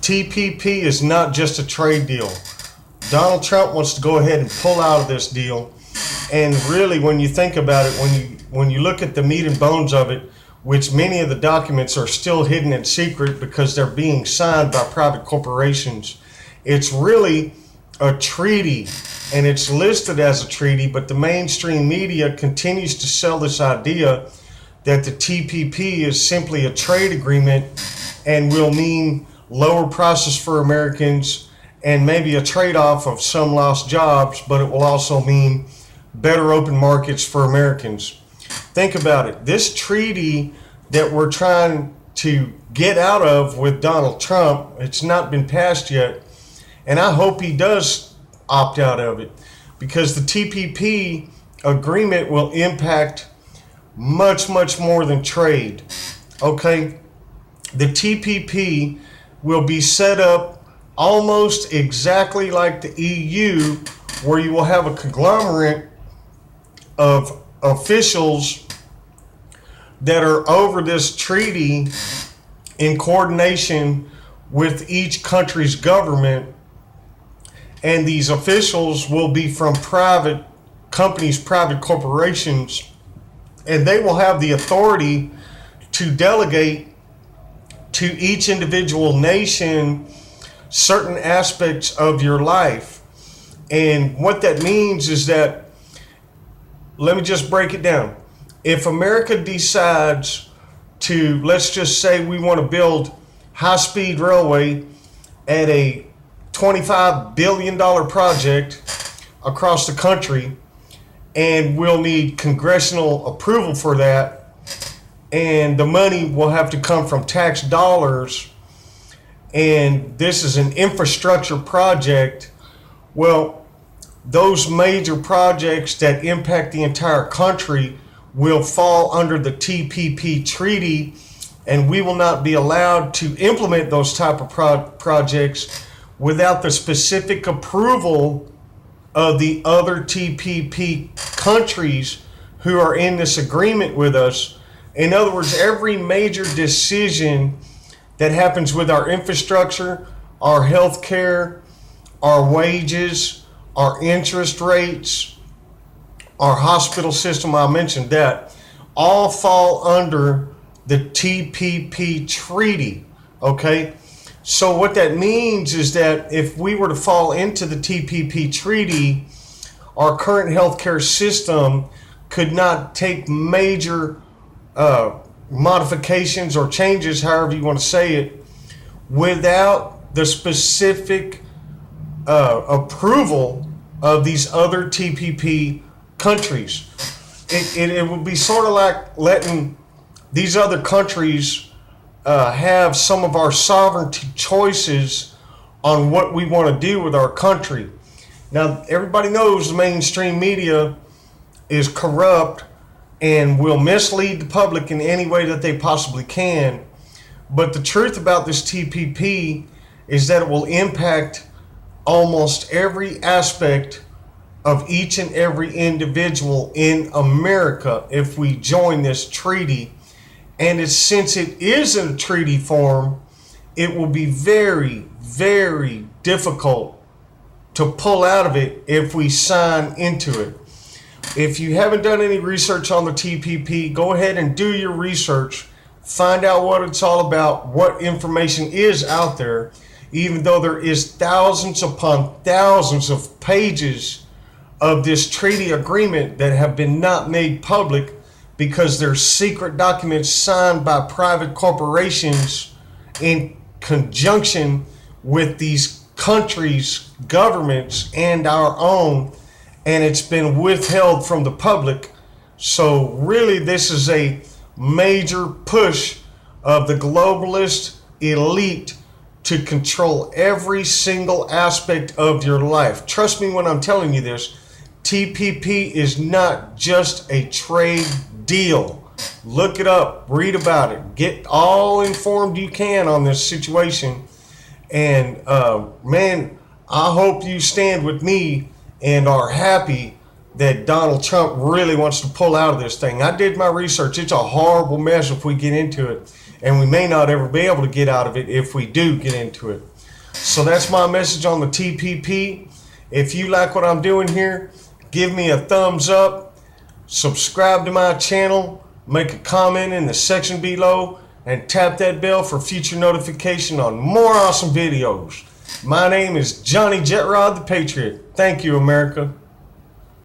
TPP is not just a trade deal. Donald Trump wants to go ahead and pull out of this deal. And really, when you think about it, when you look at the meat and bones of it, which many of the documents are still hidden in secret because they're being signed by private corporations, it's really a treaty, and it's listed as a treaty, but the mainstream media continues to sell this idea that the TPP is simply a trade agreement and will mean lower prices for Americans and maybe a trade-off of some lost jobs, but it will also mean better open markets for Americans. Think about it. This treaty that we're trying to get out of with Donald Trump, it's not been passed yet, and I hope he does opt out of it, because the TPP agreement will impact much, much more than trade. Okay? The TPP will be set up almost exactly like the EU, where you will have a conglomerate of officials that are over this treaty in coordination with each country's government, and these officials will be from private companies, private corporations, and they will have the authority to delegate to each individual nation certain aspects of your life. And what that means is that, let me just break it down. If America decides to, let's just say we want to build high-speed railway at a $25 billion project across the country, and we'll need congressional approval for that, and the money will have to come from tax dollars, and this is an infrastructure project. Well, those major projects that impact the entire country will fall under the TPP treaty, and we will not be allowed to implement those type of projects without the specific approval of the other TPP countries who are in this agreement with us. In other words, every major decision that happens with our infrastructure, our health care, our wages, our interest rates, our hospital system, I mentioned that, all fall under the TPP treaty, okay? So what that means is that if we were to fall into the TPP treaty, our current healthcare system could not take major modifications or changes, however you want to say it, without the specific approval of these other TPP countries. It would be sort of like letting these other countries have some of our sovereignty choices on what we want to do with our country. Now, everybody knows the mainstream media is corrupt and will mislead the public in any way that they possibly can. But the truth about this TPP is that it will impact almost every aspect of each and every individual in America if we join this treaty. And since it is in a treaty form, it will be very, very difficult to pull out of it if we sign into it. If you haven't done any research on the TPP, go ahead and do your research. Find out what it's all about, what information is out there, even though there is thousands upon thousands of pages of this treaty agreement that have been not made public because they're secret documents signed by private corporations in conjunction with these countries' governments and our own, and it's been withheld from the public. So really, this is a major push of the globalist elite to control every single aspect of your life. Trust me when I'm telling you this. TPP is not just a trade deal. Look it up, read about it, get all informed you can on this situation. And man, I hope you stand with me and are happy that Donald Trump really wants to pull out of this thing. I did my research. It's a horrible mess if we get into it, and we may not ever be able to get out of it if we do get into it. So that's my message on the TPP. If you like what I'm doing here, give me a thumbs up, subscribe to my channel, make a comment in the section below, and tap that bell for future notification on more awesome videos. My name is Johnny Jetrod the Patriot. Thank you, America.